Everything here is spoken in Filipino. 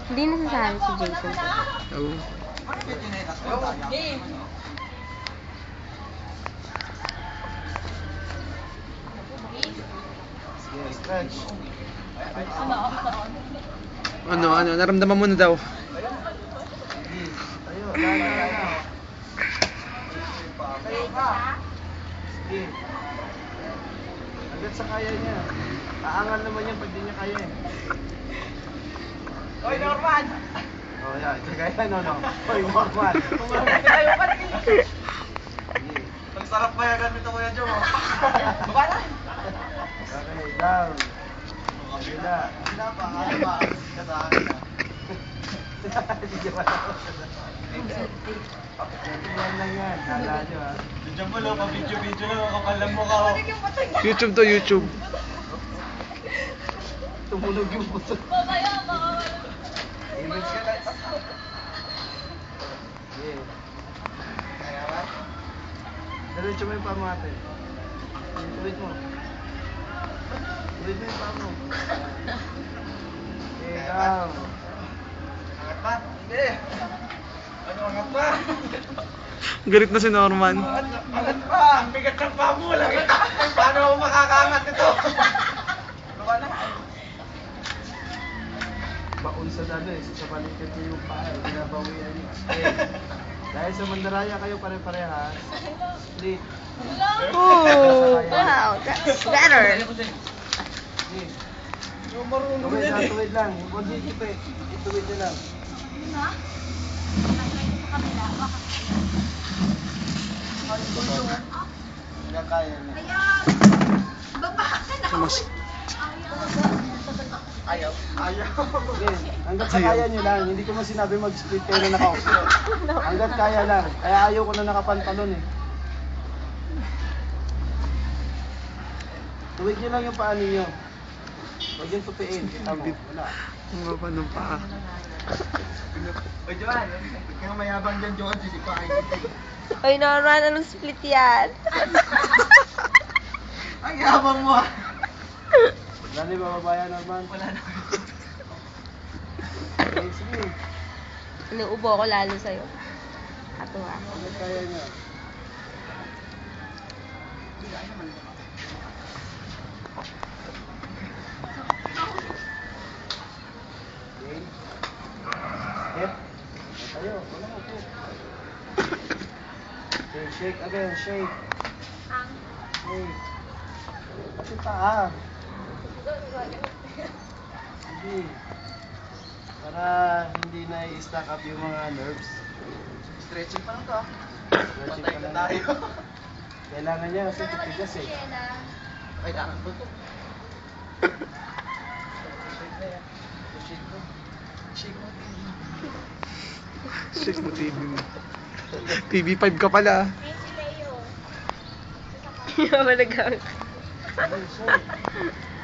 Hindi nasasabi si Jason. Oo. Stretch. Ano, naramdaman mo na daw. Tayo, lala. Tayo ka. Sige. Hanggat sa kaya niya. Aangal naman yan pag di niya kaya eh. Hoy, Norman! Oh, yan. Kaya no. Hoy, Norman! Tayo ka na kayo. Ang sarap mayagan nito, Kuya Joe. Baba na! Okay, down. Kabila. Kabila pa, kaya ba? Ka sa akin na. Hindi ba na? Yan lang yan. Hala nyo ha. Diyan mo lang, pa-video-video lang. Kakalam mo ka. YouTube to YouTube. Tumulog yung puso. Image ka lang. Yeah. Kaya ba? Diretso mo yung paa mo ate. Tuwid mo. Tuwid mo yung paa mo. Okay, down. Angat pa? Hindi. Ano angat pa? Galit na si Norman. Angat pa! Ang bigat ng paa mo lang. Paano ako makakaangat nito? Luwa na. Baon sa dalo eh. Sa balikat niyo yung paa. Binabawian niyo. Okay. Dahil sa Mandaraya kayo pare-parehas. Split. Oh, wow, that's better. Okay. Tuwid lang. Huwag higit eh. Tuwid nyo lang. Hindi kaya niya. Mas Ayaw. Okay. Hanggat sa kaya nyo lang. Hindi ko man sinabi mag-split kayo na nakaupo. Hanggat kaya lang. Kaya ayaw ko na nakapantalon eh. Tuwid nyo lang yung paa ninyo. Huwag yung tupiin. Kita mo. Wala. ang baba ng paa. Oy, Joan. Huwag kang mayabang dyan, Joan. Hindi pa kayo. Hoy, Norman, anong split yan? Ang yabang mo ah. Wala na bababaya naman. Wala na. Okay, sige. Inuubo ako lalo sa'yo. Ato ha. Hanggat kaya nyo. Okay. Step. Tayo. Wala mo po. Okay, shake again. Shake. Shake. Pati paa. Sige. Para hindi na i-stack up yung mga nerves. Stretching pa lang to ah. Stretching pa lang tayo. Kailangan niya kasi titigas eh. Kailangan ko to. Shake na yan. Shake mo. Shake mo. Shake mo TV mo. TV5 ka pala. Hindi ako nag- Shake.